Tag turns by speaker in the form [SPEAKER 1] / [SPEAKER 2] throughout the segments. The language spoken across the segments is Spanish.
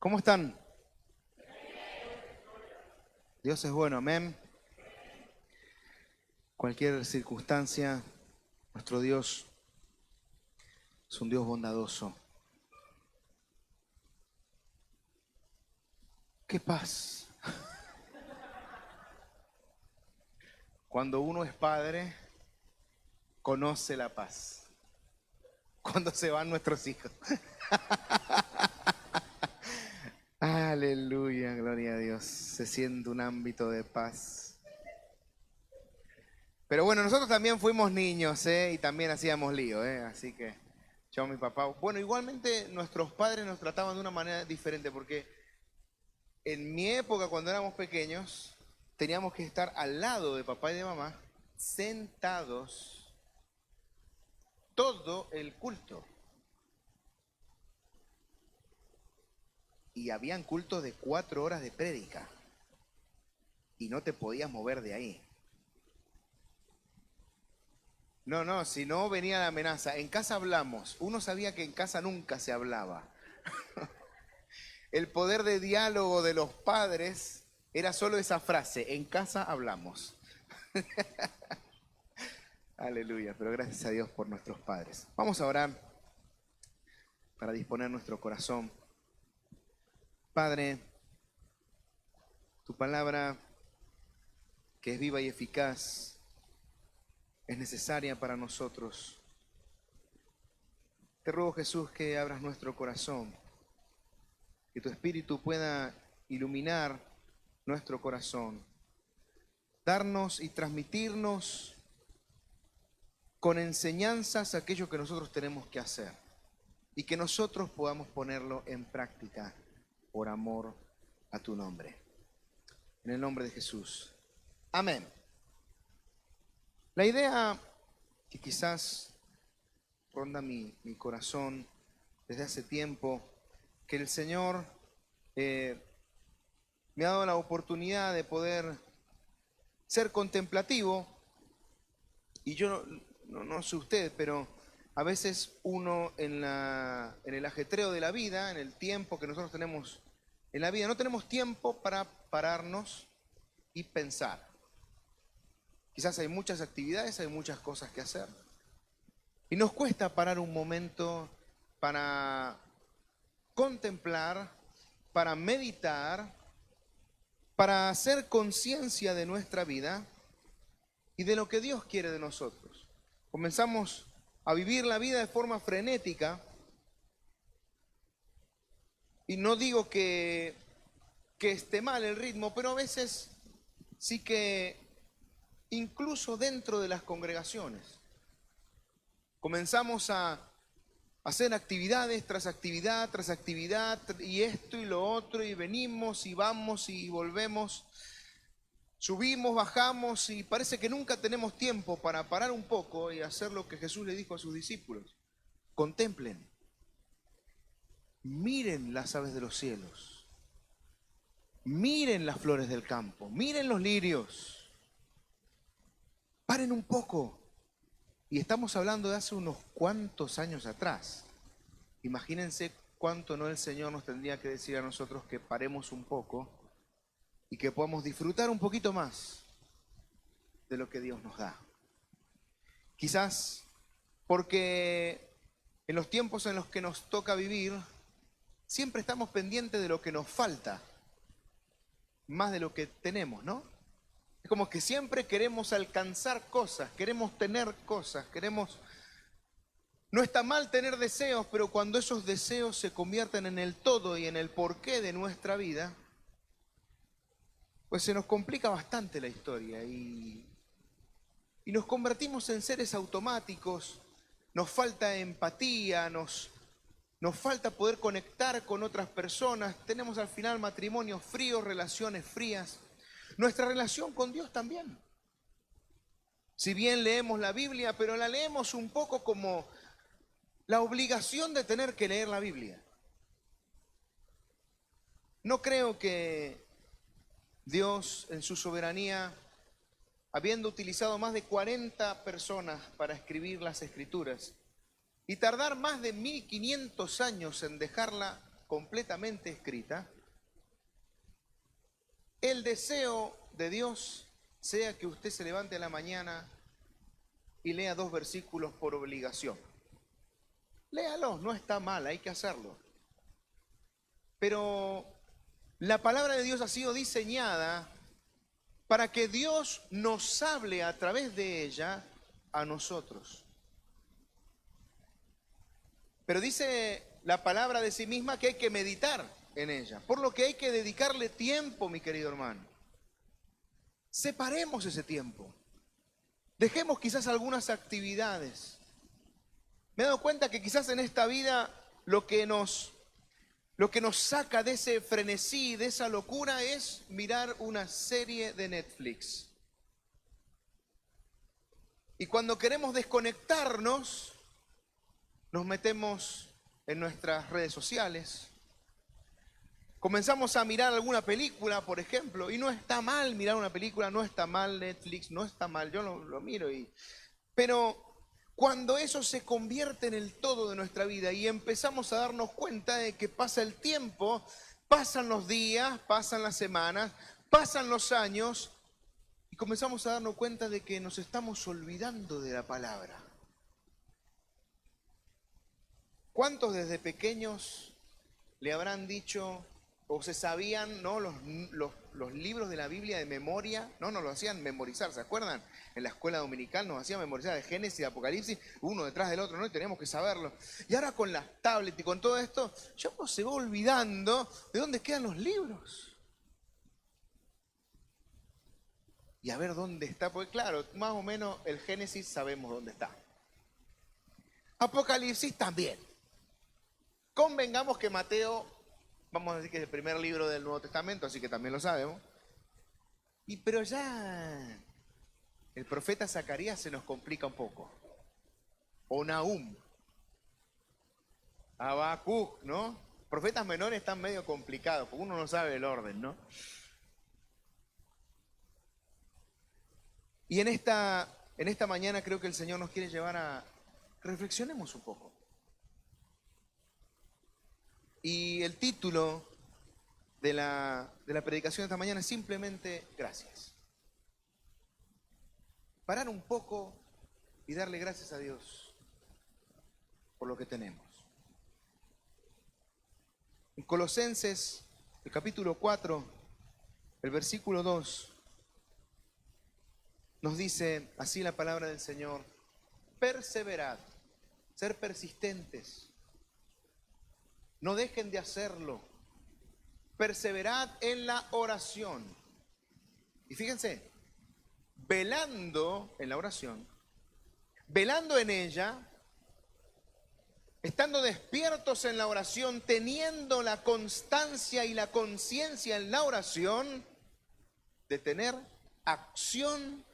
[SPEAKER 1] ¿Cómo están? Dios es bueno, amén. Cualquier circunstancia, nuestro Dios es un Dios bondadoso. ¡Qué paz! Cuando uno es padre, conoce la paz. Cuando se van nuestros hijos. Aleluya, gloria a Dios. Se siente un ámbito de paz. Pero bueno, nosotros también fuimos niños, y también hacíamos lío, así que yo, mi papá. Bueno, igualmente nuestros padres nos trataban de una manera diferente, porque en mi época, cuando éramos pequeños, teníamos que estar al lado de papá y de mamá, sentados todo el culto. Y habían cultos de 4 horas de prédica. Y no te podías mover de ahí. No, si no venía la amenaza. En casa hablamos. Uno sabía que en casa nunca se hablaba. El poder de diálogo de los padres era solo esa frase: en casa hablamos. Aleluya, pero gracias a Dios por nuestros padres. Vamos a orar para disponer nuestro corazón. Padre, tu palabra, que es viva y eficaz, es necesaria para nosotros. Te ruego, Jesús, que abras nuestro corazón, que tu Espíritu pueda iluminar nuestro corazón, darnos y transmitirnos con enseñanzas aquello que nosotros tenemos que hacer y que nosotros podamos ponerlo en práctica por amor a tu nombre. En el nombre de Jesús. Amén. La idea que quizás ronda mi corazón desde hace tiempo, que el Señor me ha dado la oportunidad de poder ser contemplativo, y yo no sé usted, pero a veces uno en el ajetreo de la vida, en el tiempo que nosotros tenemos en la vida, no tenemos tiempo para pararnos y pensar. Quizás hay muchas actividades, hay muchas cosas que hacer. Y nos cuesta parar un momento para contemplar, para meditar, para hacer conciencia de nuestra vida y de lo que Dios quiere de nosotros. Comenzamos a vivir la vida de forma frenética, y no digo que esté mal el ritmo, pero a veces sí que incluso dentro de las congregaciones comenzamos a hacer actividades tras actividad, tras actividad, y esto y lo otro, y venimos y vamos y volvemos, subimos, bajamos, y parece que nunca tenemos tiempo para parar un poco y hacer lo que Jesús le dijo a sus discípulos: contemplen, miren las aves de los cielos, miren las flores del campo, miren los lirios, paren un poco. Y estamos hablando de hace unos cuantos años atrás. Imagínense cuánto no el Señor nos tendría que decir a nosotros que paremos un poco y que podamos disfrutar un poquito más de lo que Dios nos da. Quizás porque en los tiempos en los que nos toca vivir, siempre estamos pendientes de lo que nos falta, más de lo que tenemos, ¿no? Es como que siempre queremos alcanzar cosas, queremos tener cosas, queremos... No está mal tener deseos, pero cuando esos deseos se convierten en el todo y en el porqué de nuestra vida, pues se nos complica bastante la historia y nos convertimos en seres automáticos. Nos falta empatía, nos falta poder conectar con otras personas. Tenemos al final matrimonios fríos, relaciones frías. Nuestra relación con Dios también. Si bien leemos la Biblia, pero la leemos un poco como la obligación de tener que leer la Biblia. No creo que Dios, en su soberanía, habiendo utilizado más de 40 personas para escribir las Escrituras y tardar más de 1500 años en dejarla completamente escrita, el deseo de Dios sea que usted se levante a la mañana y lea 2 versículos por obligación. Léalos, no está mal, hay que hacerlo. Pero la palabra de Dios ha sido diseñada para que Dios nos hable a través de ella a nosotros. Pero dice la palabra de sí misma que hay que meditar en ella, por lo que hay que dedicarle tiempo, mi querido hermano. Separemos ese tiempo. Dejemos quizás algunas actividades. Me he dado cuenta que quizás en esta vida lo que nos saca de ese frenesí, de esa locura, es mirar una serie de Netflix. Y cuando queremos desconectarnos, nos metemos en nuestras redes sociales. Comenzamos a mirar alguna película, por ejemplo, y no está mal mirar una película, no está mal Netflix, no está mal, yo lo miro. Pero cuando eso se convierte en el todo de nuestra vida y empezamos a darnos cuenta de que pasa el tiempo, pasan los días, pasan las semanas, pasan los años, y comenzamos a darnos cuenta de que nos estamos olvidando de la palabra. ¿Cuántos desde pequeños le habrán dicho o se sabían, ¿no?, los libros de la Biblia de memoria? No, nos lo hacían memorizar, ¿se acuerdan? En la escuela dominical nos hacían memorizar de Génesis y Apocalipsis, uno detrás del otro, ¿no? Y teníamos que saberlo. Y ahora con las tablets y con todo esto, ya uno se va olvidando de dónde quedan los libros. Y a ver dónde está, porque claro, más o menos el Génesis sabemos dónde está. Apocalipsis también. Convengamos que Mateo, vamos a decir que es el primer libro del Nuevo Testamento, así que también lo sabemos. Pero ya el profeta Zacarías se nos complica un poco. O Nahum. Habacuc, ¿no? Profetas menores están medio complicados, porque uno no sabe el orden, ¿no? Y en esta mañana creo que el Señor nos quiere llevar a reflexionemos un poco. Y el título de la predicación de esta mañana es simplemente gracias. Parar un poco y darle gracias a Dios por lo que tenemos. En Colosenses, el capítulo 4, el versículo 2, nos dice así la palabra del Señor: perseverad, ser persistentes, no dejen de hacerlo, perseverad en la oración. Y fíjense, velando en la oración, velando en ella, estando despiertos en la oración, teniendo la constancia y la conciencia en la oración de tener acción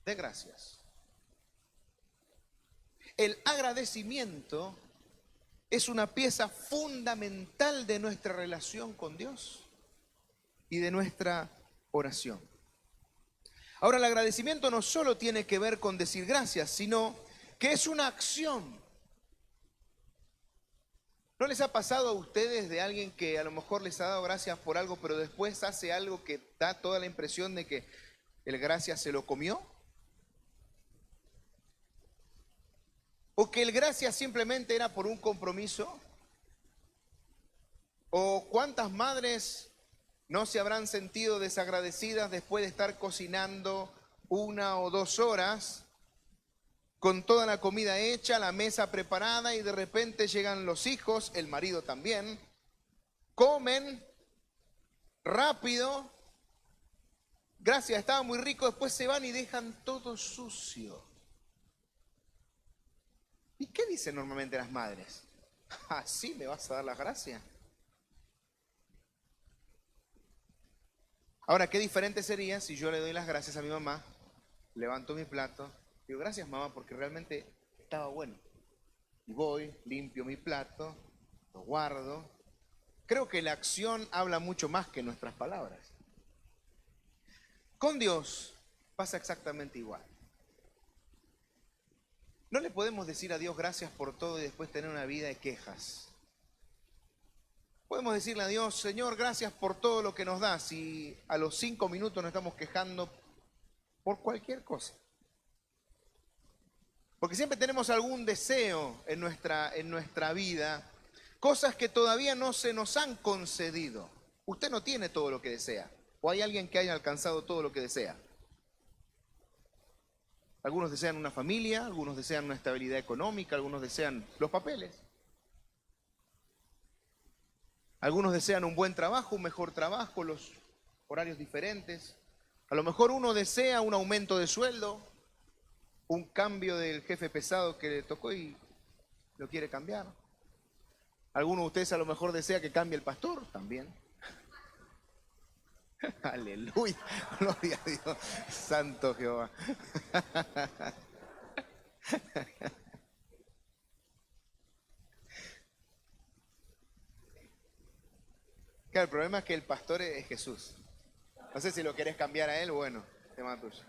[SPEAKER 1] de gracias. El agradecimiento es una pieza fundamental de nuestra relación con Dios y de nuestra oración. Ahora, el agradecimiento no solo tiene que ver con decir gracias, sino que es una acción. ¿No les ha pasado a ustedes de alguien que a lo mejor les ha dado gracias por algo, pero después hace algo que da toda la impresión de que el gracias se lo comió? ¿O que el gracias simplemente era por un compromiso? ¿O cuántas madres no se habrán sentido desagradecidas después de estar cocinando 1 o 2 horas con toda la comida hecha, la mesa preparada, y de repente llegan los hijos, el marido también, comen rápido, gracias, estaba muy rico, después se van y dejan todo sucio? ¿Y qué dicen normalmente las madres? ¿Así me vas a dar las gracias? Ahora, qué diferente sería si yo le doy las gracias a mi mamá, levanto mi plato, digo gracias mamá porque realmente estaba bueno. Y voy, limpio mi plato, lo guardo. Creo que la acción habla mucho más que nuestras palabras. Con Dios pasa exactamente igual. No le podemos decir a Dios gracias por todo y después tener una vida de quejas. Podemos decirle a Dios, Señor, gracias por todo lo que nos das, y a los 5 minutos nos estamos quejando por cualquier cosa. Porque siempre tenemos algún deseo en nuestra vida, cosas que todavía no se nos han concedido. Usted no tiene todo lo que desea, o hay alguien que haya alcanzado todo lo que desea. Algunos desean una familia, algunos desean una estabilidad económica, algunos desean los papeles. Algunos desean un buen trabajo, un mejor trabajo, los horarios diferentes. A lo mejor uno desea un aumento de sueldo, un cambio del jefe pesado que le tocó y lo quiere cambiar. Alguno de ustedes a lo mejor desea que cambie el pastor también. Aleluya, gloria a Dios, santo Jehová. Claro, el problema es que el pastor es Jesús. No sé si lo querés cambiar a él, bueno, tema tuyo.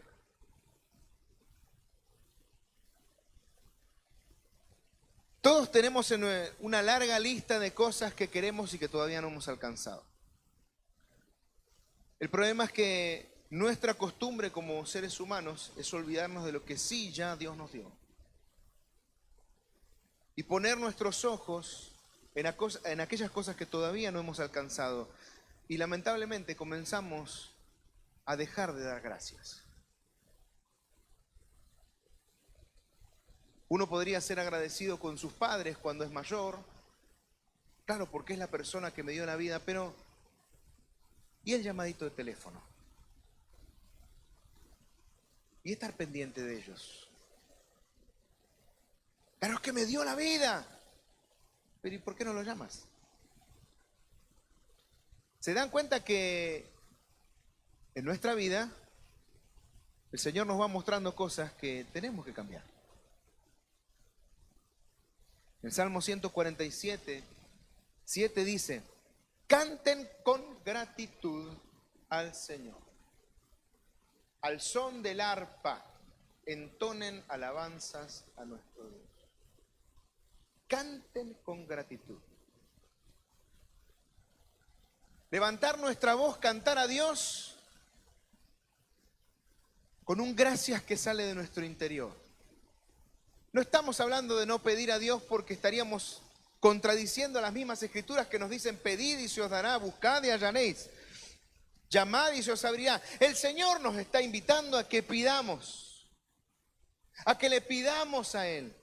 [SPEAKER 1] Todos tenemos una larga lista de cosas que queremos y que todavía no hemos alcanzado. El problema es que nuestra costumbre como seres humanos es olvidarnos de lo que sí ya Dios nos dio. Y poner nuestros ojos en aquellas cosas que todavía no hemos alcanzado. Y lamentablemente comenzamos a dejar de dar gracias. Uno podría ser agradecido con sus padres cuando es mayor, claro, porque es la persona que me dio la vida, pero ¿y el llamadito de teléfono? ¿Y estar pendiente de ellos? Pero es que me dio la vida. Pero ¿y por qué no lo llamas? ¿Se dan cuenta que en nuestra vida el Señor nos va mostrando cosas que tenemos que cambiar? En Salmo 147, 7 dice, canten con gratitud al Señor. Al son del arpa, entonen alabanzas a nuestro Dios. Canten con gratitud. Levantar nuestra voz, cantar a Dios con un gracias que sale de nuestro interior. No estamos hablando de no pedir a Dios porque estaríamos contradiciendo las mismas escrituras que nos dicen pedid y se os dará, buscad y hallaréis, llamad y se os abrirá. El Señor nos está invitando a que pidamos, a que le pidamos a Él,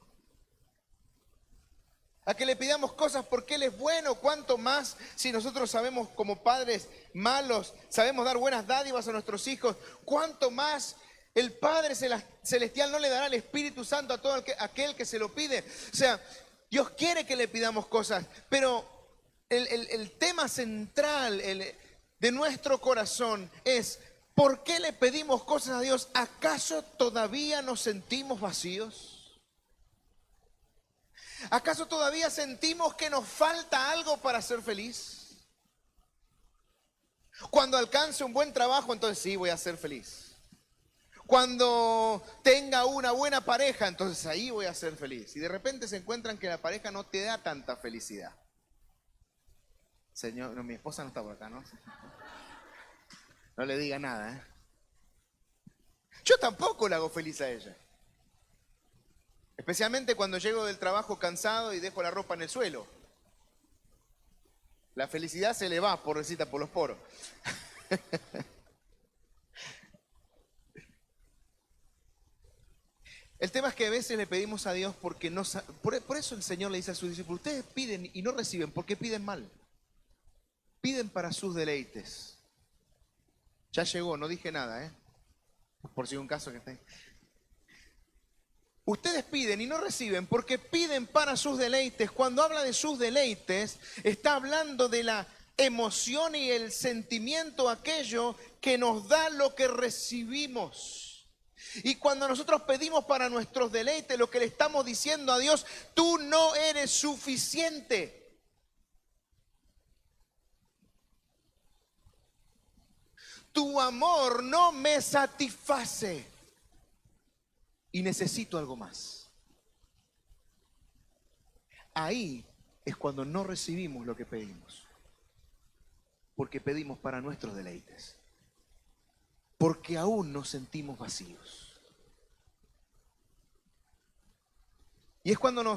[SPEAKER 1] a que le pidamos cosas porque Él es bueno. Cuanto más si nosotros sabemos como padres malos, sabemos dar buenas dádivas a nuestros hijos, cuanto más el Padre Celestial no le dará el Espíritu Santo a todo aquel que se lo pide. O sea, Dios quiere que le pidamos cosas, pero el tema central de nuestro corazón es, ¿por qué le pedimos cosas a Dios? ¿Acaso todavía nos sentimos vacíos? ¿Acaso todavía sentimos que nos falta algo para ser feliz? Cuando alcance un buen trabajo, entonces sí, voy a ser feliz. Cuando tenga una buena pareja, entonces ahí voy a ser feliz. Y de repente se encuentran que la pareja no te da tanta felicidad. Señor, no, mi esposa no está por acá, ¿no? No le diga nada, ¿eh? Yo tampoco la hago feliz a ella. Especialmente cuando llego del trabajo cansado y dejo la ropa en el suelo. La felicidad se le va, pobrecita, por los poros. El tema es que a veces le pedimos a Dios porque no... Por eso el Señor le dice a sus discípulos, ustedes piden y no reciben porque piden mal. Piden para sus deleites. Ya llegó, no dije nada, ¿eh? Por si un caso que está ahí. Ustedes piden y no reciben porque piden para sus deleites. Cuando habla de sus deleites, está hablando de la emoción y el sentimiento, aquello que nos da lo que recibimos. Y cuando nosotros pedimos para nuestros deleites, lo que le estamos diciendo a Dios, tú no eres suficiente. Tu amor no me satisface. Y necesito algo más. Ahí es cuando no recibimos lo que pedimos. porque pedimos para nuestros deleites, porque aún nos sentimos vacíos. Y es cuando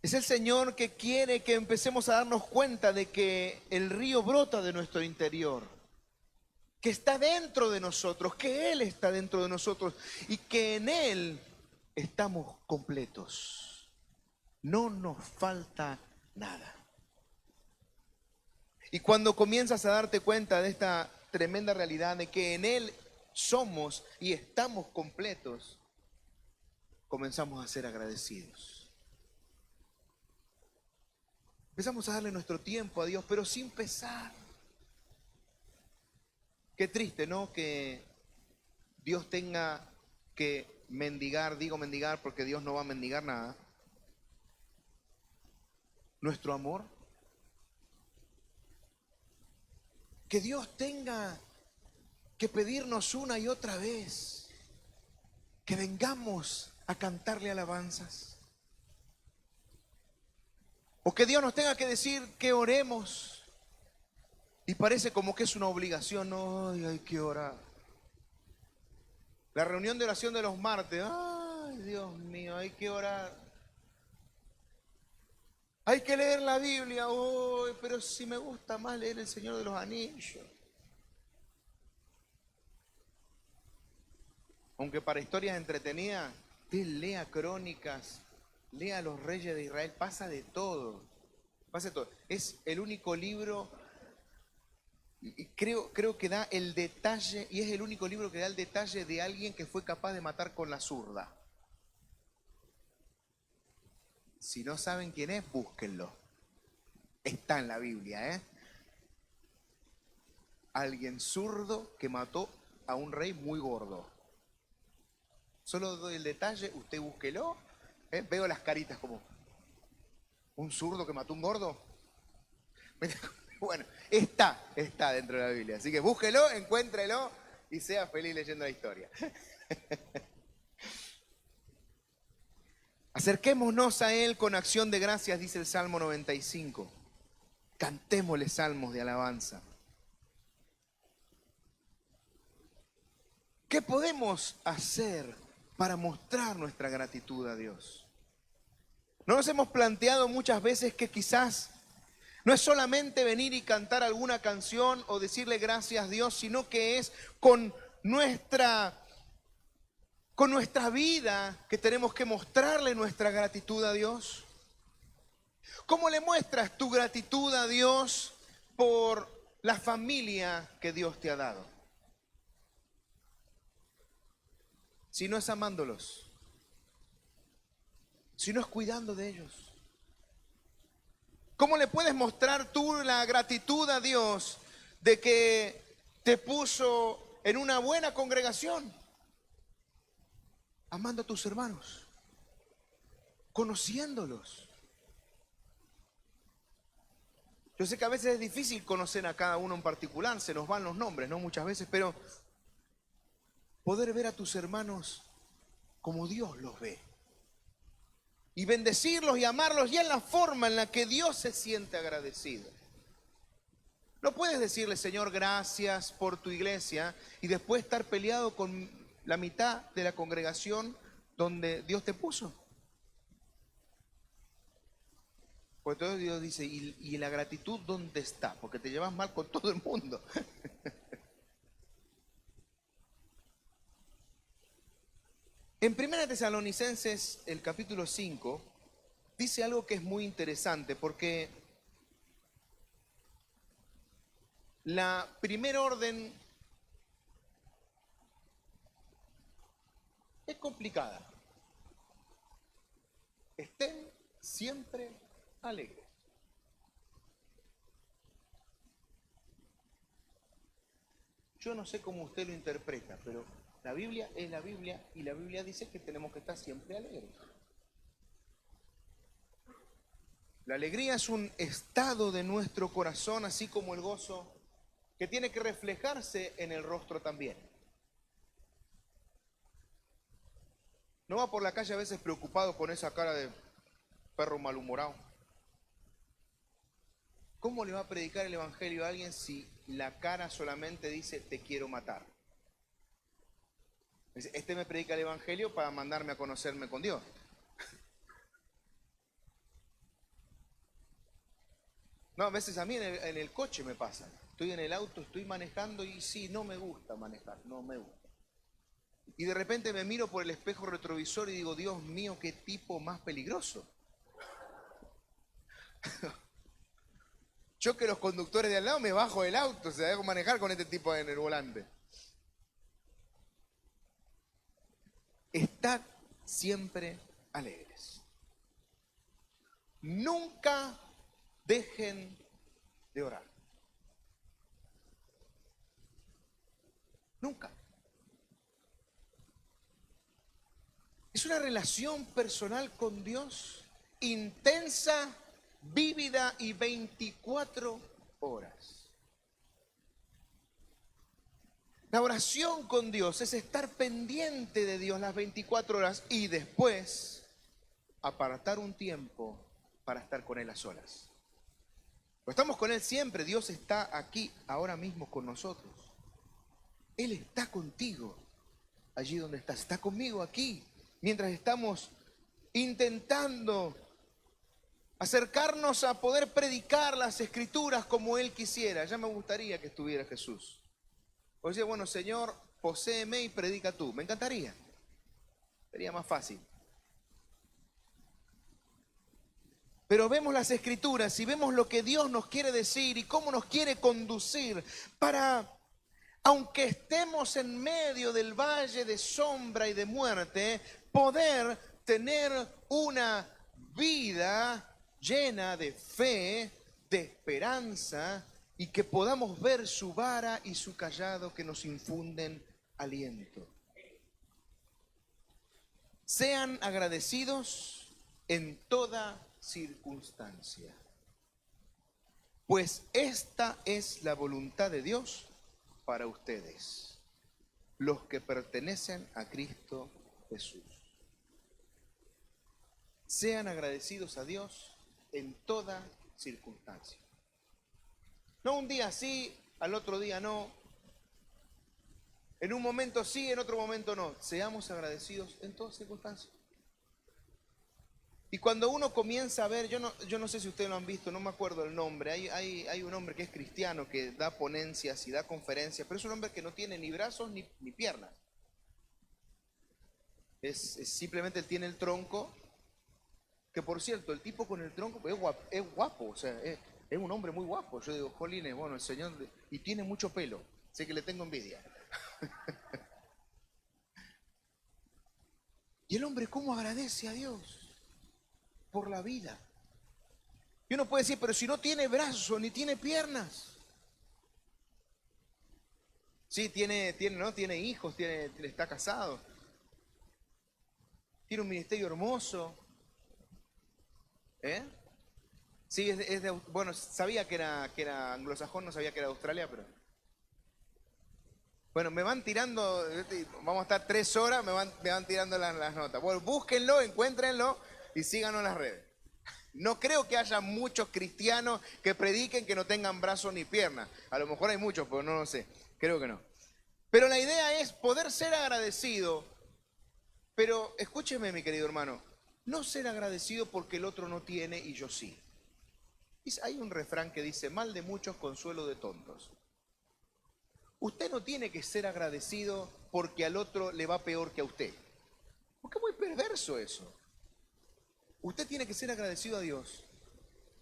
[SPEAKER 1] es el Señor que quiere que empecemos a darnos cuenta de que el río brota de nuestro interior, que está dentro de nosotros, que Él está dentro de nosotros y que en Él estamos completos. No nos falta nada. Y cuando comienzas a darte cuenta de esta tremenda realidad de que en Él somos y estamos completos, comenzamos a ser agradecidos. Empezamos a darle nuestro tiempo a Dios, pero sin pesar. Qué triste, ¿no? Que Dios tenga que mendigar, digo mendigar porque Dios no va a mendigar nada. Nuestro amor. Que Dios tenga que pedirnos una y otra vez que vengamos a cantarle alabanzas. O que Dios nos tenga que decir que oremos. Y parece como que es una obligación. Ay, hay que orar. La reunión de oración de los martes. Ay, Dios mío, hay que orar. Hay que leer la Biblia. Uy, pero si me gusta más leer El Señor de los Anillos. Aunque para historias entretenidas, usted lea crónicas, lea los reyes de Israel, pasa de todo. Pasa de todo. Es el único libro, y creo que da el detalle, y es el único libro que da el detalle de alguien que fue capaz de matar con la zurda. Si no saben quién es, búsquenlo. Está en la Biblia, ¿eh? Alguien zurdo que mató a un rey muy gordo. Solo doy el detalle, usted búsquelo. Veo las caritas como, ¿un zurdo que mató a un gordo? Bueno, está dentro de la Biblia. Así que búsquelo, encuéntrelo y sea feliz leyendo la historia. Acerquémonos a Él con acción de gracias, dice el Salmo 95. Cantémosle salmos de alabanza. ¿Qué podemos hacer para mostrar nuestra gratitud a Dios? ¿No nos hemos planteado muchas veces que quizás no es solamente venir y cantar alguna canción o decirle gracias a Dios, sino que es con nuestra vida que tenemos que mostrarle nuestra gratitud a Dios? ¿Cómo le muestras tu gratitud a Dios por la familia que Dios te ha dado? Si no es amándolos, si no es cuidando de ellos. ¿Cómo le puedes mostrar tú la gratitud a Dios de que te puso en una buena congregación? Amando a tus hermanos, conociéndolos. Yo sé que a veces es difícil conocer a cada uno en particular, se nos van los nombres, ¿no? Muchas veces, pero poder ver a tus hermanos como Dios los ve. Y bendecirlos y amarlos ya en la forma en la que Dios se siente agradecido. No puedes decirle, Señor, gracias por tu iglesia y después estar peleado con la mitad de la congregación donde Dios te puso. Porque todo Dios dice, ¿y la gratitud dónde está? Porque te llevas mal con todo el mundo. En 1 Tesalonicenses, el capítulo 5, dice algo que es muy interesante, porque la primera orden es complicada. Estén siempre alegres. Yo no sé cómo usted lo interpreta, pero la Biblia es la Biblia y la Biblia dice que tenemos que estar siempre alegres. La alegría es un estado de nuestro corazón, así como el gozo, que tiene que reflejarse en el rostro también. No va por la calle a veces preocupado con esa cara de perro malhumorado. ¿Cómo le va a predicar el evangelio a alguien si la cara solamente dice te quiero matar? Este me predica el evangelio para mandarme a conocerme con Dios. No, a veces a mí en el coche me pasa. Estoy en el auto, estoy manejando y sí, no me gusta manejar, no me gusta. Y de repente me miro por el espejo retrovisor y digo, Dios mío, qué tipo más peligroso. Yo que los conductores de al lado me bajo del auto, o sea, dejo manejar con este tipo en el volante. Estad siempre alegres. Nunca dejen de orar. Nunca. Es una relación personal con Dios intensa, vívida y 24 horas. La oración con Dios es estar pendiente de Dios las 24 horas y después apartar un tiempo para estar con Él a solas. Estamos con Él siempre, Dios está aquí, ahora mismo con nosotros. Él está contigo, allí donde estás, está conmigo aquí, mientras estamos intentando acercarnos a poder predicar las Escrituras como Él quisiera. Ya me gustaría que estuviera Jesús. Oye, bueno, Señor, poséeme y predica tú. Me encantaría. Sería más fácil. Pero vemos las Escrituras y vemos lo que Dios nos quiere decir y cómo nos quiere conducir para, aunque estemos en medio del valle de sombra y de muerte, poder tener una vida llena de fe, de esperanza, y que podamos ver su vara y su cayado que nos infunden aliento. Sean agradecidos en toda circunstancia, pues esta es la voluntad de Dios para ustedes, los que pertenecen a Cristo Jesús. Sean agradecidos a Dios en toda circunstancia. No un día sí, al otro día no. En un momento sí, en otro momento no. Seamos agradecidos en todas circunstancias. Y cuando uno comienza a ver, yo no sé si ustedes lo han visto, no me acuerdo el nombre, hay un hombre que es cristiano, que da ponencias y da conferencias, pero es un hombre que no tiene ni brazos ni piernas. Simplemente él tiene el tronco, que por cierto, el tipo con el tronco es guapo, o sea, es un hombre muy guapo. Yo digo, jolines, bueno, el señor, y tiene mucho pelo, sé que le tengo envidia. Y el hombre, ¿cómo agradece a Dios por la vida? Y uno puede decir, pero si no tiene brazos ni tiene piernas. Sí, tiene hijos, está casado. Tiene un ministerio hermoso. Sí, bueno, sabía que era anglosajón, no sabía que era de Australia, pero... Bueno, me van tirando, vamos a estar 3 horas, me van tirando las notas. Bueno, búsquenlo, encuéntrenlo y síganos en las redes. No creo que haya muchos cristianos que prediquen que no tengan brazos ni piernas. A lo mejor hay muchos, pero no lo sé. Creo que no. Pero la idea es poder ser agradecido. Pero escúcheme, mi querido hermano, no ser agradecido porque el otro no tiene y yo sí. Hay un refrán que dice, mal de muchos, consuelo de tontos. Usted no tiene que ser agradecido porque al otro le va peor que a usted. Porque es muy perverso eso. Usted tiene que ser agradecido a Dios,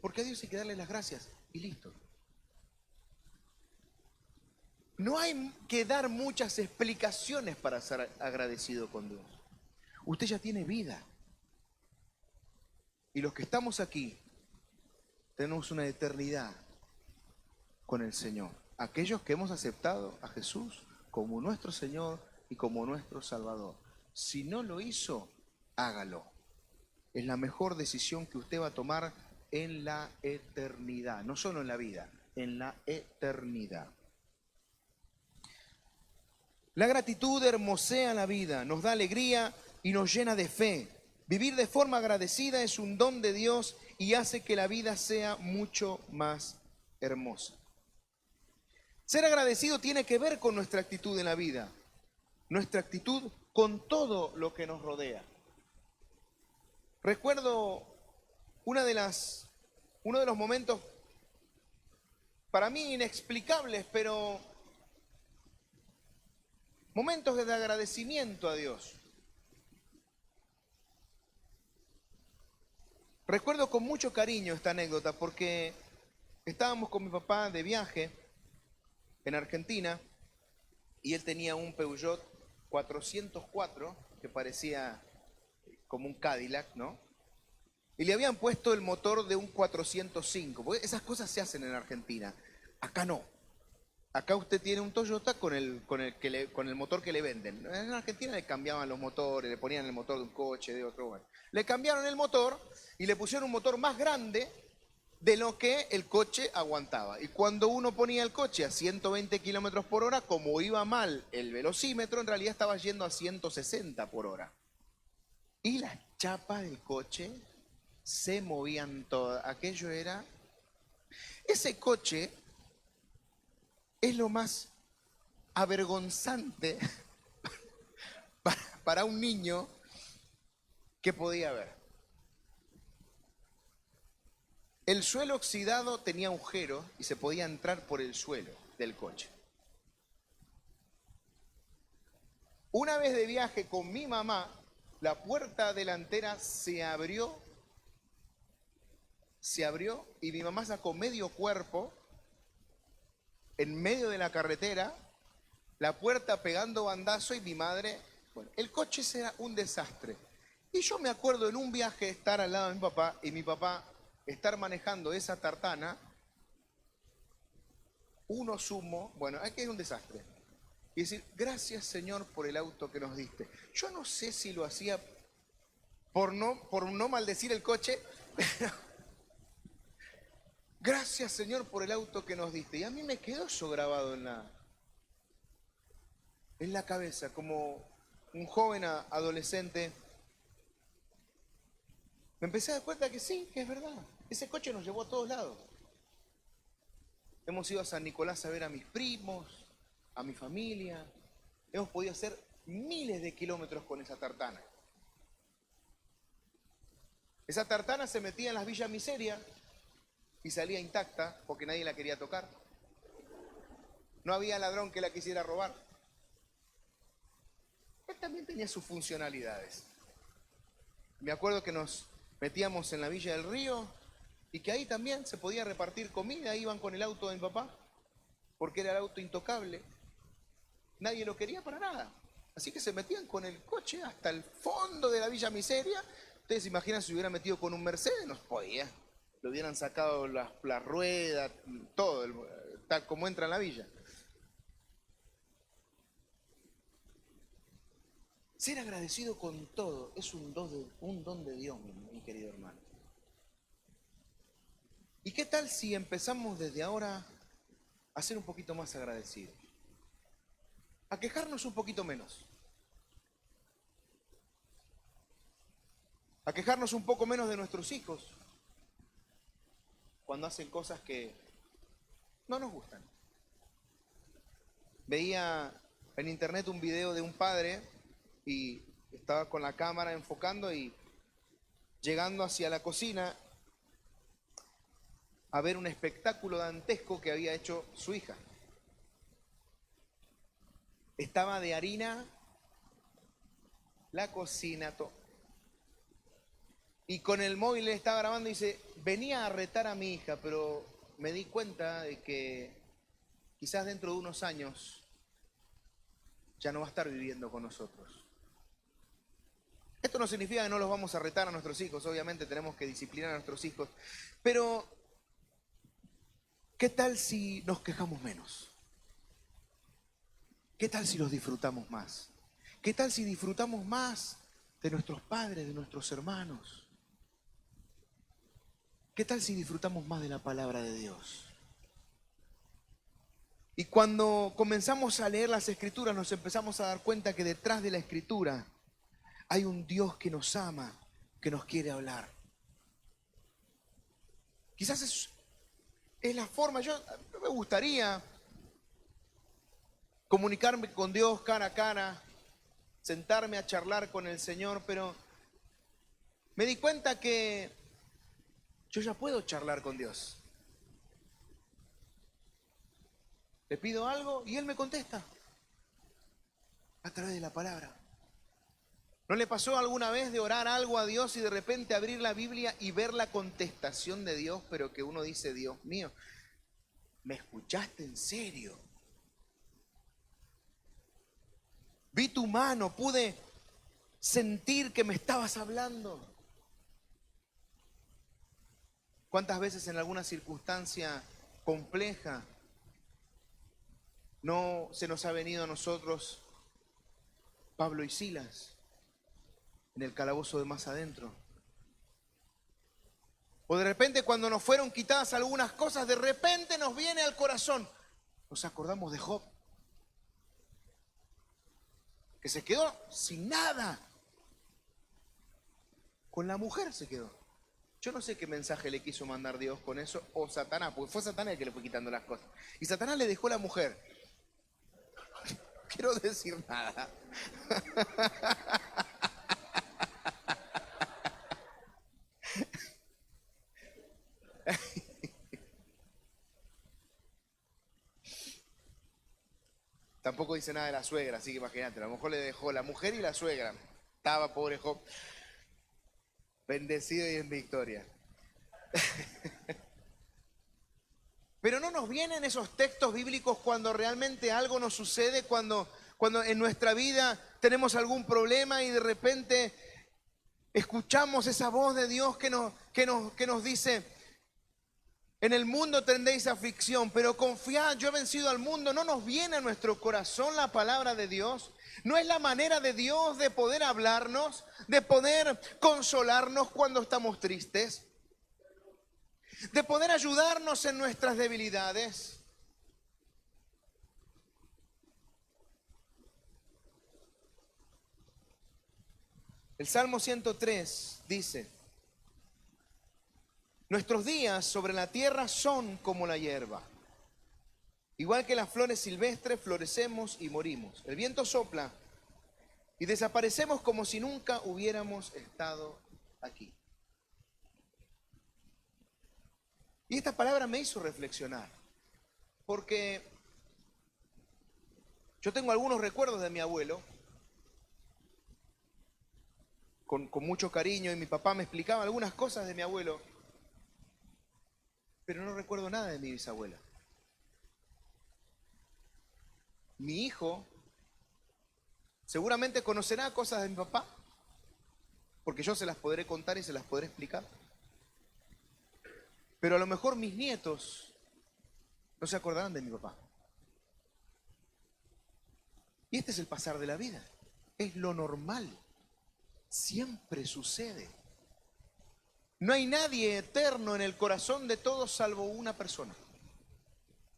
[SPEAKER 1] porque a Dios hay que darle las gracias y listo. No hay que dar muchas explicaciones para ser agradecido con Dios. Usted ya tiene vida. Y los que estamos aquí tenemos una eternidad con el Señor. Aquellos que hemos aceptado a Jesús como nuestro Señor y como nuestro Salvador. Si no lo hizo, hágalo. Es la mejor decisión que usted va a tomar en la eternidad. No solo en la vida, en la eternidad. La gratitud hermosea la vida, nos da alegría y nos llena de fe. Vivir de forma agradecida es un don de Dios y hace que la vida sea mucho más hermosa. Ser agradecido tiene que ver con nuestra actitud en la vida, nuestra actitud con todo lo que nos rodea. Recuerdo uno de los momentos para mí inexplicables, pero momentos de agradecimiento a Dios. Recuerdo con mucho cariño esta anécdota porque estábamos con mi papá de viaje en Argentina y él tenía un Peugeot 404 que parecía como un Cadillac, ¿no? Y le habían puesto el motor de un 405, porque esas cosas se hacen en Argentina. Acá no. Acá usted tiene un Toyota con el motor que le venden. En Argentina le cambiaban los motores, le ponían el motor de un coche, de otro. Bueno. Le cambiaron el motor y le pusieron un motor más grande de lo que el coche aguantaba. Y cuando uno ponía el coche a 120 kilómetros por hora, como iba mal el velocímetro, en realidad estaba yendo a 160 por hora. Y las chapas del coche se movían todas. Aquello era... Ese coche es lo más avergonzante para un niño que podía haber. El suelo oxidado tenía agujeros y se podía entrar por el suelo del coche. Una vez de viaje con mi mamá, la puerta delantera se abrió y mi mamá sacó medio cuerpo en medio de la carretera, la puerta pegando bandazo y mi madre... Bueno, el coche era un desastre. Y yo me acuerdo en un viaje estar al lado de mi papá y mi papá estar manejando esa tartana, uno sumo, bueno, aquí es un desastre. Y decir, gracias Señor por el auto que nos diste. Yo no sé si lo hacía por no maldecir el coche, pero gracias Señor por el auto que nos diste. Y a mí me quedó eso grabado en la cabeza, como un joven adolescente. Me empecé a dar cuenta que sí, que es verdad. Ese coche nos llevó a todos lados. Hemos ido a San Nicolás a ver a mis primos, a mi familia. Hemos podido hacer miles de kilómetros con esa tartana. Esa tartana se metía en las villas miserias y salía intacta porque nadie la quería tocar. No había ladrón que la quisiera robar. Él también tenía sus funcionalidades. Me acuerdo que nos metíamos en la Villa del Río y que ahí también se podía repartir comida. Iban con el auto de mi papá porque era el auto intocable. Nadie lo quería para nada. Así que se metían con el coche hasta el fondo de la Villa Miseria. Ustedes se imaginan si se hubieran metido con un Mercedes, no podía. Le hubieran sacado las ruedas, todo, tal como entra en la villa. Ser agradecido con todo es un don de Dios, mi querido hermano. ¿Y qué tal si empezamos desde ahora a ser un poquito más agradecidos? A quejarnos un poquito menos. A quejarnos un poco menos de nuestros hijos cuando hacen cosas que no nos gustan. Veía en internet un video de un padre y estaba con la cámara enfocando y llegando hacia la cocina a ver un espectáculo dantesco que había hecho su hija. Estaba de harina la cocina, todo. Y con el móvil le estaba grabando y dice, venía a retar a mi hija, pero me di cuenta de que quizás dentro de unos años ya no va a estar viviendo con nosotros. Esto no significa que no los vamos a retar a nuestros hijos, obviamente tenemos que disciplinar a nuestros hijos, pero ¿qué tal si nos quejamos menos? ¿Qué tal si los disfrutamos más? ¿Qué tal si disfrutamos más de nuestros padres, de nuestros hermanos? ¿Qué tal si disfrutamos más de la palabra de Dios? Y cuando comenzamos a leer las Escrituras nos empezamos a dar cuenta que detrás de la Escritura hay un Dios que nos ama, que nos quiere hablar. Quizás es la forma. Yo me gustaría comunicarme con Dios cara a cara, sentarme a charlar con el Señor, pero me di cuenta que yo ya puedo charlar con Dios. Le pido algo y Él me contesta a través de la palabra. ¿No le pasó alguna vez de orar algo a Dios y de repente abrir la Biblia y ver la contestación de Dios, pero que uno dice, Dios mío, ¿me escuchaste en serio? Vi tu mano, pude sentir que me estabas hablando. ¿Cuántas veces en alguna circunstancia compleja no se nos ha venido a nosotros Pablo y Silas en el calabozo de más adentro? O de repente cuando nos fueron quitadas algunas cosas, de repente nos viene al corazón, nos acordamos de Job, que se quedó sin nada. Con la mujer se quedó. Yo no sé qué mensaje le quiso mandar Dios con eso, o Satanás, porque fue Satanás el que le fue quitando las cosas. Y Satanás le dejó la mujer. No quiero decir nada. Tampoco dice nada de la suegra, así que imagínate, a lo mejor le dejó la mujer y la suegra. Estaba pobre Job, bendecido y en victoria. Pero no nos vienen esos textos bíblicos cuando realmente algo nos sucede, cuando en nuestra vida tenemos algún problema y de repente escuchamos esa voz de Dios que nos dice, en el mundo tendréis aflicción, pero confiad, yo he vencido al mundo. ¿No nos viene a nuestro corazón la palabra de Dios? ¿No es la manera de Dios de poder hablarnos, de poder consolarnos cuando estamos tristes? De poder ayudarnos en nuestras debilidades. El Salmo 103 dice, nuestros días sobre la tierra son como la hierba. Igual que las flores silvestres, florecemos y morimos. El viento sopla y desaparecemos como si nunca hubiéramos estado aquí. Y esta palabra me hizo reflexionar, porque yo tengo algunos recuerdos de mi abuelo, con mucho cariño, y mi papá me explicaba algunas cosas de mi abuelo, pero no recuerdo nada de mi bisabuela. Mi hijo seguramente conocerá cosas de mi papá, porque yo se las podré contar y se las podré explicar. Pero a lo mejor mis nietos no se acordarán de mi papá. Y este es el pasar de la vida. Es lo normal. Siempre sucede. No hay nadie eterno en el corazón de todos salvo una persona.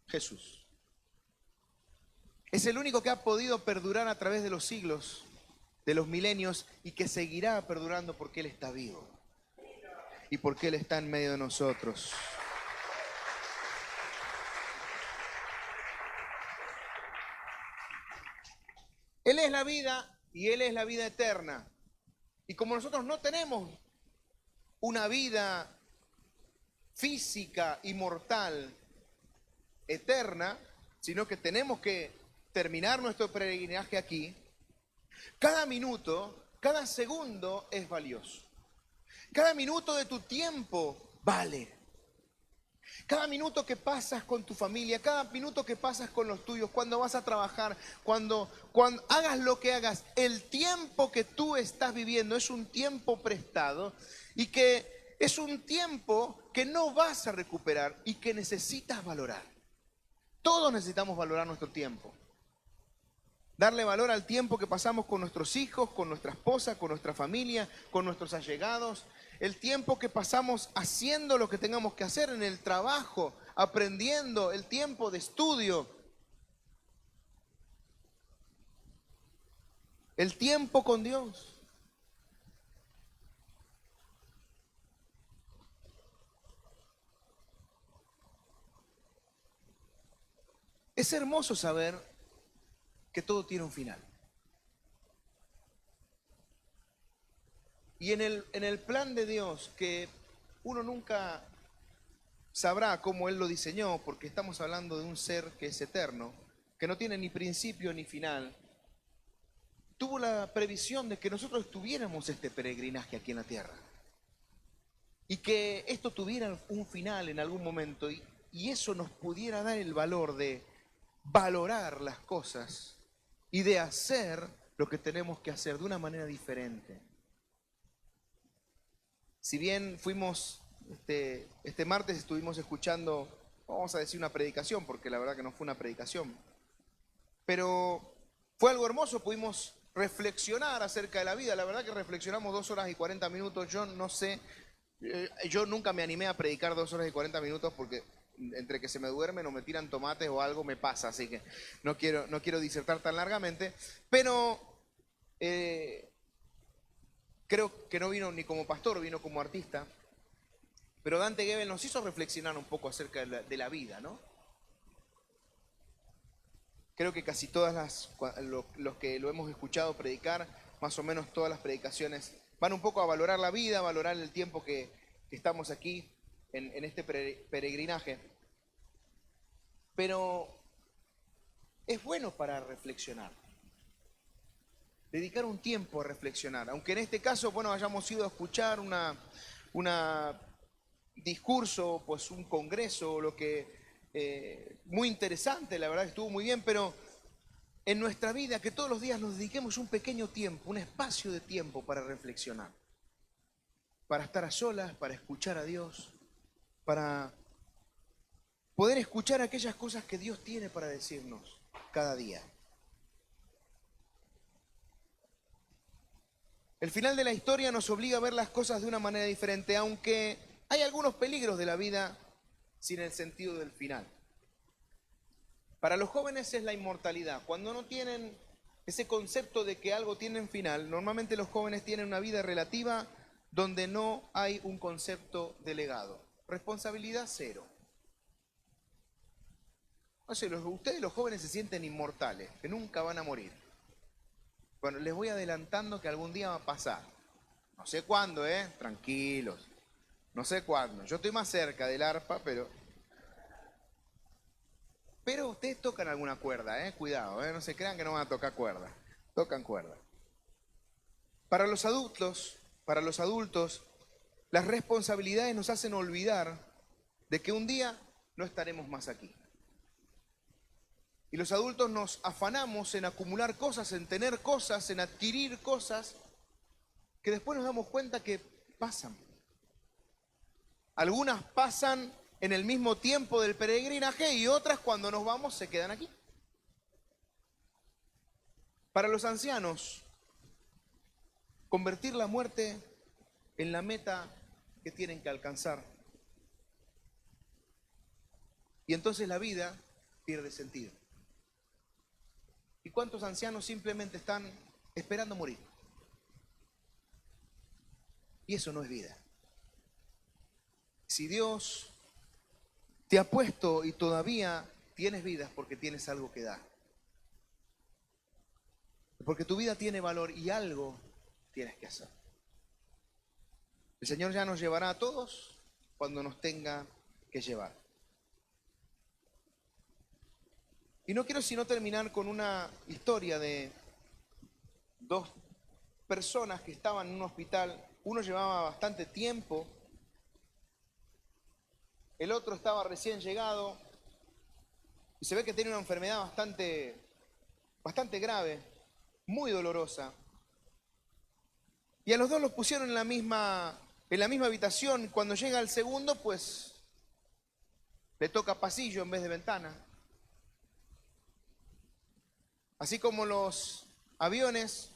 [SPEAKER 1] Jesús. Es el único que ha podido perdurar a través de los siglos, de los milenios, y que seguirá perdurando porque Él está vivo. Y porque Él está en medio de nosotros. Él es la vida y Él es la vida eterna. Y como nosotros no tenemos una vida física y mortal eterna, sino que tenemos que terminar nuestro peregrinaje aquí, cada minuto, cada segundo es valioso. Cada minuto de tu tiempo vale. Cada minuto que pasas con tu familia, cada minuto que pasas con los tuyos, cuando vas a trabajar, cuando hagas lo que hagas, el tiempo que tú estás viviendo es un tiempo prestado y que es un tiempo que no vas a recuperar y que necesitas valorar. Todos necesitamos valorar nuestro tiempo. Darle valor al tiempo que pasamos con nuestros hijos, con nuestra esposa, con nuestra familia, con nuestros allegados. El tiempo que pasamos haciendo lo que tengamos que hacer en el trabajo, aprendiendo, el tiempo de estudio. El tiempo con Dios. Es hermoso saber que todo tiene un final. Y en el plan de Dios, que uno nunca sabrá cómo Él lo diseñó, porque estamos hablando de un ser que es eterno, que no tiene ni principio ni final, tuvo la previsión de que nosotros tuviéramos este peregrinaje aquí en la tierra. Y que esto tuviera un final en algún momento y eso nos pudiera dar el valor de valorar las cosas y de hacer lo que tenemos que hacer de una manera diferente. Si bien fuimos, este martes estuvimos escuchando, vamos a decir una predicación, porque la verdad que no fue una predicación, pero fue algo hermoso, pudimos reflexionar acerca de la vida. La verdad que reflexionamos 2 horas y 40 minutos, yo no sé, yo nunca me animé a predicar 2 horas y 40 minutos porque entre que se me duermen o me tiran tomates o algo me pasa, así que no quiero disertar tan largamente, pero creo que no vino ni como pastor, vino como artista, pero Dante Gebel nos hizo reflexionar un poco acerca de la vida, ¿no? Creo que casi todas los que lo hemos escuchado predicar, más o menos todas las predicaciones, van un poco a valorar la vida, a valorar el tiempo que estamos aquí en este peregrinaje. Pero es bueno para reflexionar, dedicar un tiempo a reflexionar, aunque en este caso, bueno, hayamos ido a escuchar una discurso, pues un congreso, lo que muy interesante, la verdad que estuvo muy bien, pero en nuestra vida que todos los días nos dediquemos un pequeño tiempo, un espacio de tiempo para reflexionar, para estar a solas, para escuchar a Dios, para poder escuchar aquellas cosas que Dios tiene para decirnos cada día. El final de la historia nos obliga a ver las cosas de una manera diferente, aunque hay algunos peligros de la vida sin el sentido del final. Para los jóvenes es la inmortalidad. Cuando no tienen ese concepto de que algo tiene un final, normalmente los jóvenes tienen una vida relativa donde no hay un concepto de legado. Responsabilidad cero. No sé, ustedes los jóvenes se sienten inmortales, que nunca van a morir. Bueno, les voy adelantando que algún día va a pasar. No sé cuándo, tranquilos. No sé cuándo. Yo estoy más cerca del arpa, pero ustedes tocan alguna cuerda, cuidado, no se crean que no van a tocar cuerda. Tocan cuerda. Para los adultos, las responsabilidades nos hacen olvidar de que un día no estaremos más aquí. Y los adultos nos afanamos en acumular cosas, en tener cosas, en adquirir cosas, que después nos damos cuenta que pasan. Algunas pasan en el mismo tiempo del peregrinaje y otras cuando nos vamos se quedan aquí. Para los ancianos, convertir la muerte en la meta que tienen que alcanzar. Y entonces la vida pierde sentido. ¿Y cuántos ancianos simplemente están esperando morir? Y eso no es vida. Si Dios te ha puesto y todavía tienes vida es porque tienes algo que dar. Porque tu vida tiene valor y algo tienes que hacer. El Señor ya nos llevará a todos cuando nos tenga que llevar. Y no quiero sino terminar con una historia de 2 personas que estaban en un hospital. Uno llevaba bastante tiempo, el otro estaba recién llegado y se ve que tenía una enfermedad bastante grave, muy dolorosa. Y a los dos los pusieron en la misma habitación. Cuando llega el segundo, pues le toca pasillo en vez de ventana. Así como los aviones,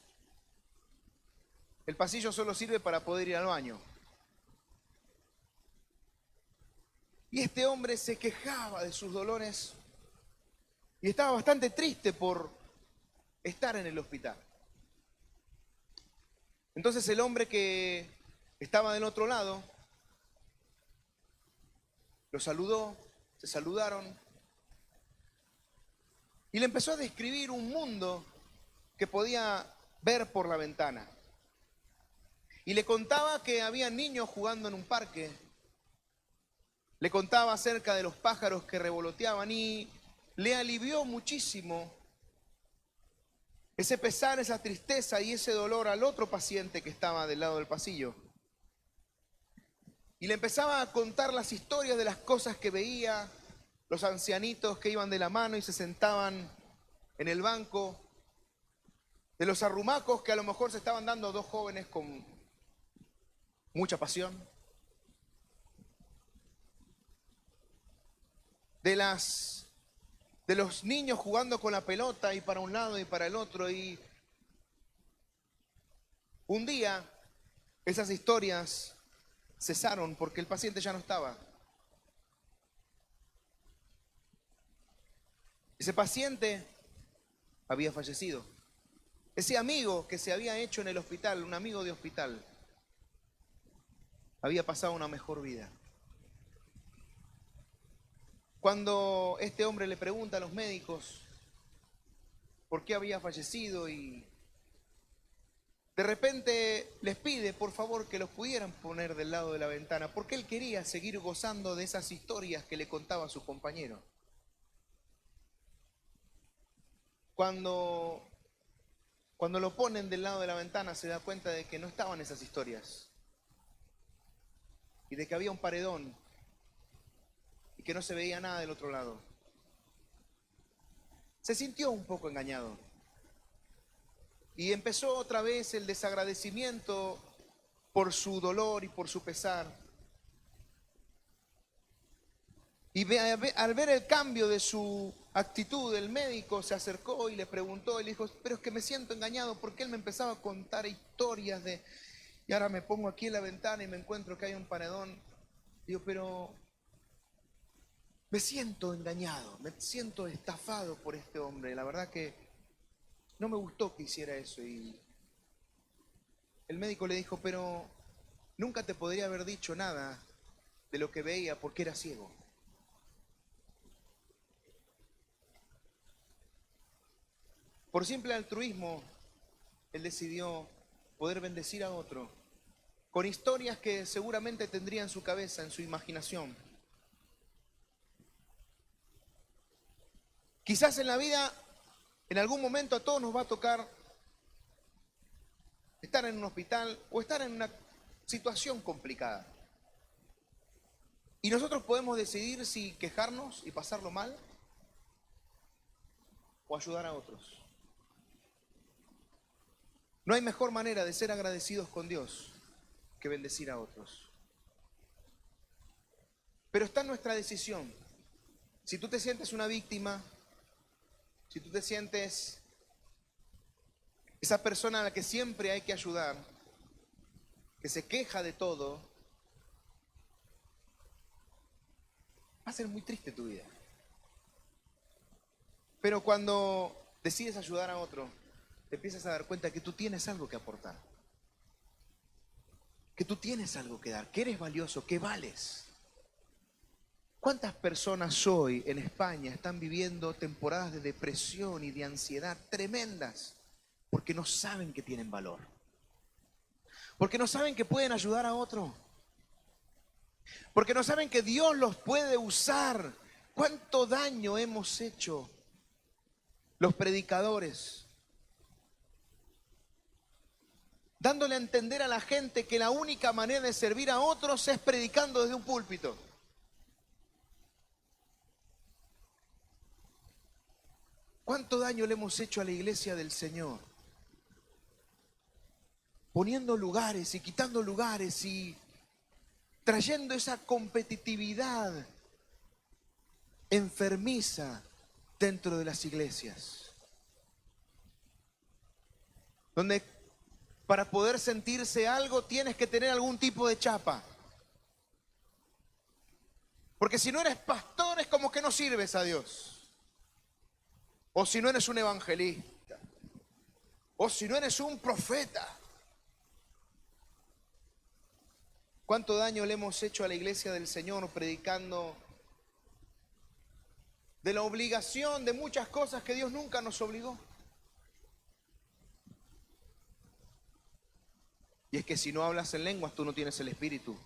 [SPEAKER 1] el pasillo solo sirve para poder ir al baño. Y este hombre se quejaba de sus dolores y estaba bastante triste por estar en el hospital. Entonces el hombre que estaba del otro lado lo saludó, se saludaron Y le empezó a describir un mundo que podía ver por la ventana. Y le contaba que había niños jugando en un parque. Le contaba acerca de los pájaros que revoloteaban y le alivió muchísimo ese pesar, esa tristeza y ese dolor al otro paciente que estaba del lado del pasillo. Y le empezaba a contar las historias de las cosas que veía, los ancianitos que iban de la mano y se sentaban en el banco, de los arrumacos que a lo mejor se estaban dando dos jóvenes con mucha pasión, de los niños jugando con la pelota y para un lado y para el otro. Y un día esas historias cesaron porque el paciente ya no estaba. Ese paciente había fallecido. Ese amigo que se había hecho en el hospital, un amigo de hospital, había pasado una mejor vida. Cuando este hombre le pregunta a los médicos por qué había fallecido y de repente les pide por favor que los pudieran poner del lado de la ventana, porque él quería seguir gozando de esas historias que le contaba a su compañero. Cuando lo ponen del lado de la ventana se da cuenta de que no estaban esas historias y de que había un paredón y que no se veía nada del otro lado. Se sintió un poco engañado y empezó otra vez el desagradecimiento por su dolor y por su pesar. Y al ver el cambio de su actitud, el médico se acercó y le preguntó, y le dijo, pero es que me siento engañado porque él me empezaba a contar historias de, y ahora me pongo aquí en la ventana y me encuentro que hay un paredón. Digo, pero me siento engañado, me siento estafado por este hombre. La verdad que no me gustó que hiciera eso. Y el médico le dijo, pero nunca te podría haber dicho nada de lo que veía porque era ciego. Por simple altruismo, él decidió poder bendecir a otro con historias que seguramente tendría en su cabeza, en su imaginación. Quizás en la vida, en algún momento a todos nos va a tocar estar en un hospital o estar en una situación complicada. Y nosotros podemos decidir si quejarnos y pasarlo mal o ayudar a otros. No hay mejor manera de ser agradecidos con Dios que bendecir a otros. Pero está en nuestra decisión. Si tú te sientes una víctima, si tú te sientes esa persona a la que siempre hay que ayudar, que se queja de todo, va a ser muy triste tu vida. Pero cuando decides ayudar a otro, te empiezas a dar cuenta que tú tienes algo que aportar, que tú tienes algo que dar, que eres valioso, que vales. ¿Cuántas personas hoy en España están viviendo temporadas de depresión y de ansiedad tremendas porque no saben que tienen valor? Porque no saben que pueden ayudar a otro. Porque no saben que Dios los puede usar. ¿Cuánto daño hemos hecho los predicadores? Dándole a entender a la gente que la única manera de servir a otros es predicando desde un púlpito. ¿Cuánto daño le hemos hecho a la iglesia del Señor? Poniendo lugares y quitando lugares y trayendo esa competitividad enfermiza dentro de las iglesias. Donde para poder sentirse algo tienes que tener algún tipo de chapa. Porque si no eres pastor es como que no sirves a Dios. O si no eres un evangelista. O si no eres un profeta. ¿Cuánto daño le hemos hecho a la iglesia del Señor predicando de la obligación de muchas cosas que Dios nunca nos obligó. Y es que si no hablas en lenguas, tú no tienes el Espíritu.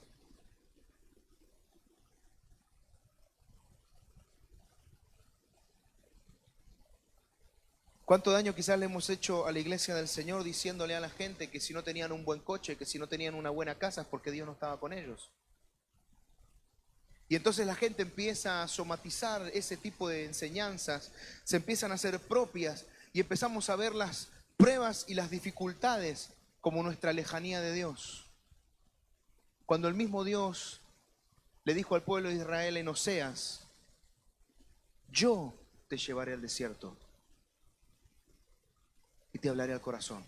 [SPEAKER 1] ¿Cuánto daño quizás le hemos hecho a la iglesia del Señor diciéndole a la gente que si no tenían un buen coche, que si no tenían una buena casa es porque Dios no estaba con ellos? Y entonces la gente empieza a somatizar ese tipo de enseñanzas, se empiezan a hacer propias y empezamos a ver las pruebas y las dificultades como nuestra lejanía de Dios. Cuando el mismo Dios le dijo al pueblo de Israel en Oseas: yo te llevaré al desierto y te hablaré al corazón.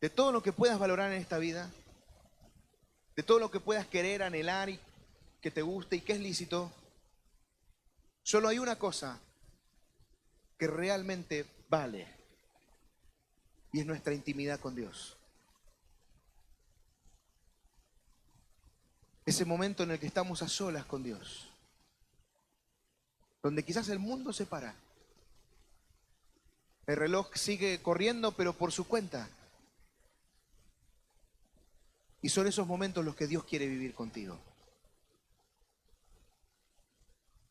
[SPEAKER 1] De todo lo que puedas valorar en esta vida, de todo lo que puedas querer, anhelar y que te guste y que es lícito, solo hay una cosa que realmente vale, y es nuestra intimidad con Dios. Ese momento en el que estamos a solas con Dios, donde quizás el mundo se para, el reloj sigue corriendo pero por su cuenta, y son esos momentos los que Dios quiere vivir contigo.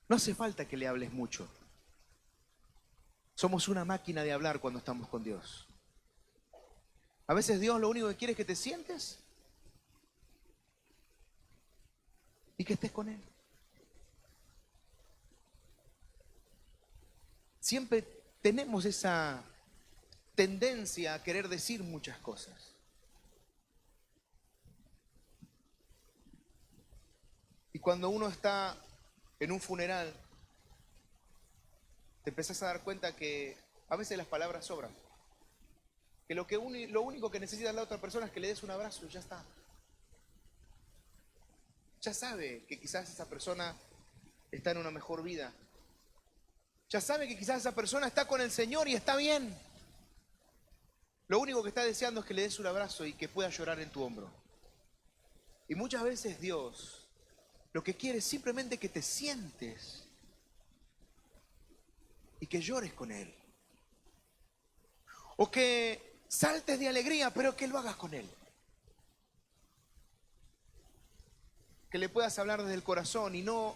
[SPEAKER 1] No hace falta que le hables mucho. Somos una máquina de hablar cuando estamos con Dios. A veces Dios lo único que quiere es que te sientes y que estés con Él. Siempre tenemos esa tendencia a querer decir muchas cosas. Y cuando uno está en un funeral, te empezás a dar cuenta que a veces las palabras sobran. Que lo único que necesita la otra persona es que le des un abrazo y ya está. Ya sabe que quizás esa persona está en una mejor vida. Ya sabe que quizás esa persona está con el Señor y está bien. Lo único que está deseando es que le des un abrazo y que pueda llorar en tu hombro. Y muchas veces Dios lo que quiere es simplemente que te sientes y que llores con Él. O que saltes de alegría, pero que lo hagas con Él. Que le puedas hablar desde el corazón y no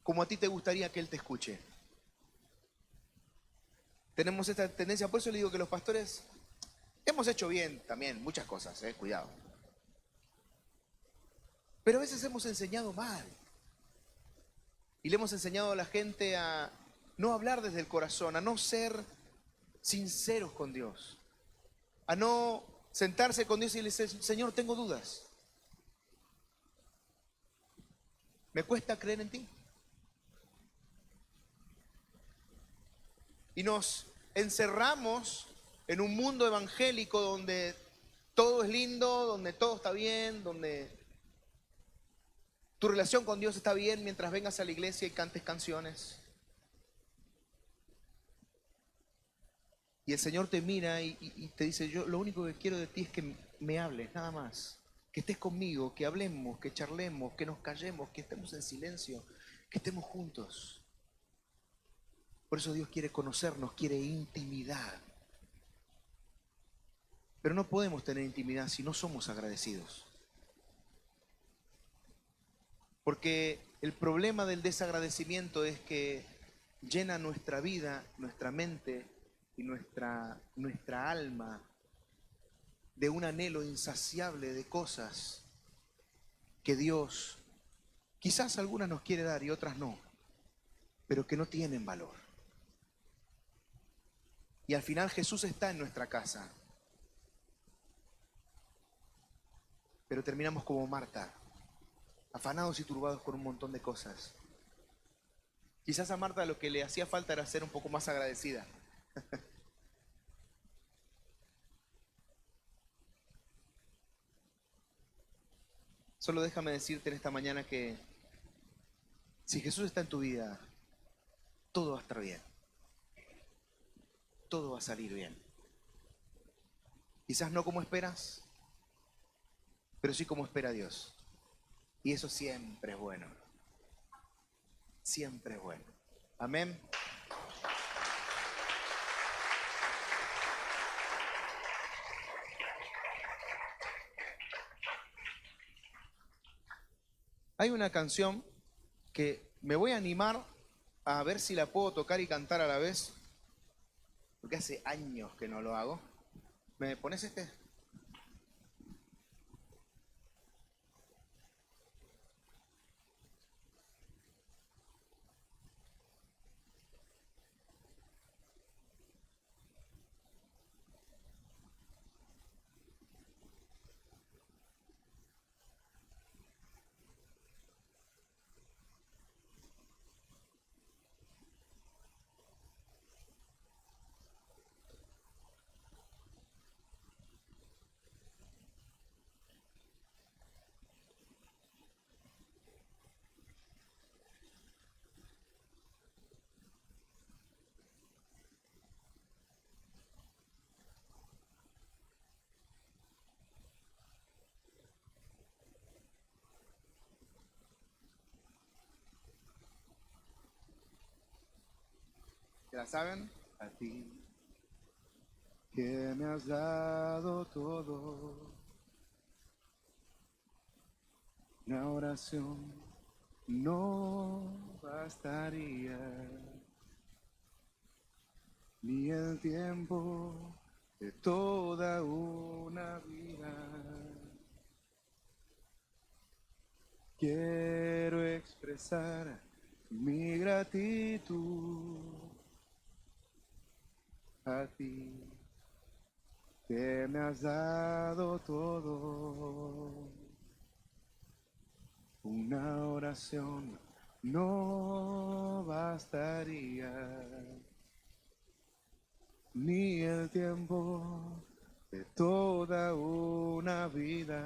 [SPEAKER 1] como a ti te gustaría que Él te escuche. Tenemos esta tendencia, por eso le digo que los pastores hemos hecho bien también muchas cosas, cuidado. Pero a veces hemos enseñado mal. Y le hemos enseñado a la gente a no hablar desde el corazón, a no ser sinceros con Dios, a no sentarse con Dios y decir: Señor, tengo dudas. Me cuesta creer en ti. Y nos encerramos en un mundo evangélico donde todo es lindo, donde todo está bien, donde tu relación con Dios está bien mientras vengas a la iglesia y cantes canciones. Y el Señor te mira y te dice: yo lo único que quiero de ti es que me hables, nada más. Que estés conmigo, que hablemos, que charlemos, que nos callemos, que estemos en silencio, que estemos juntos. Por eso Dios quiere conocernos, quiere intimidad. Pero no podemos tener intimidad si no somos agradecidos. Porque el problema del desagradecimiento es que llena nuestra vida, nuestra mente y nuestra alma de un anhelo insaciable de cosas que Dios, quizás algunas nos quiere dar y otras no, pero que no tienen valor. Y al final Jesús está en nuestra casa, pero terminamos como Marta, afanados y turbados con un montón de cosas. Quizás a Marta lo que le hacía falta era ser un poco más agradecida. Solo déjame decirte en esta mañana que si Jesús está en tu vida, todo va a estar bien. Todo va a salir bien. Quizás no como esperas, pero sí como espera Dios. Y eso siempre es bueno. siempre es bueno. Amén. Hay una canción que me voy a animar a ver si la puedo tocar y cantar a la vez, porque hace años que no lo hago. ¿Me pones este? ¿Ya la saben? A ti, que me has dado todo, una oración no bastaría, ni el tiempo de toda una vida. Quiero expresar mi gratitud a ti, que me has dado todo. Una oración no bastaría, ni el tiempo de toda una vida.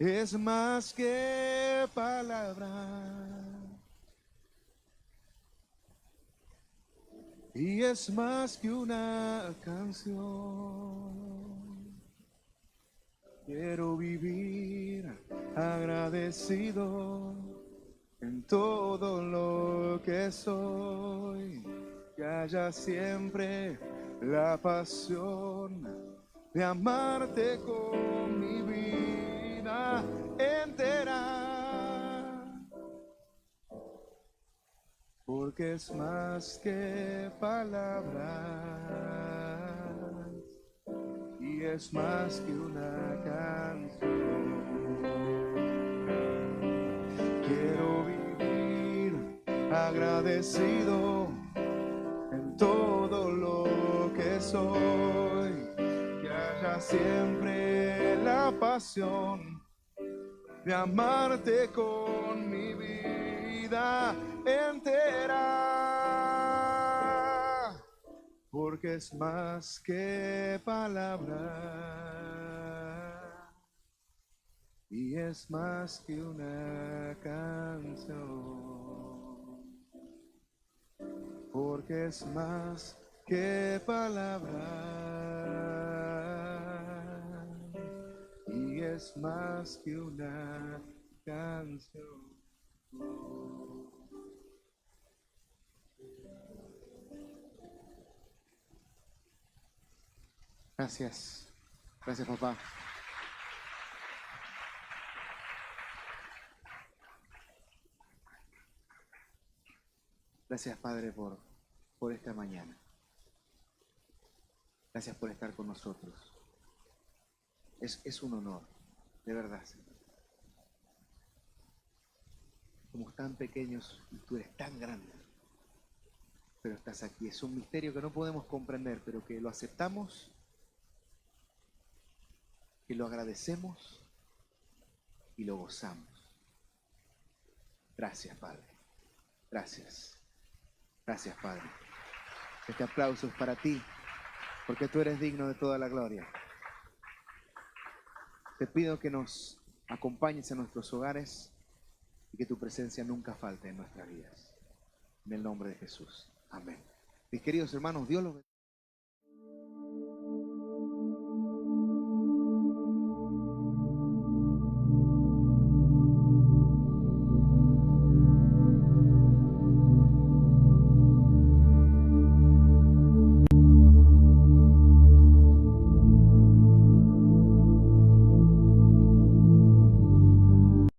[SPEAKER 1] Es más que palabras y es más que una canción. Quiero vivir agradecido en todo lo que soy, que haya siempre la pasión de amarte con mi vida entera, porque es más que palabras y es más que una canción. Quiero vivir agradecido en todo lo que soy, que haya siempre la pasión de amarte con mi vida entera, porque es más que palabras y es más que una canción, porque es más que palabras y es más que una canción. Gracias, gracias papá. Gracias Padre por esta mañana. Gracias por estar con nosotros. Es un honor, de verdad. Somos tan pequeños y tú eres tan grande, pero estás aquí. Es un misterio que no podemos comprender, pero que lo aceptamos, que lo agradecemos y lo gozamos. Gracias, Padre. Gracias. Gracias, Padre. Este aplauso es para ti, porque tú eres digno de toda la gloria. Te pido que nos acompañes en nuestros hogares y que tu presencia nunca falte en nuestras vidas. En el nombre de Jesús. Amén. Mis queridos hermanos, Dios los bendiga.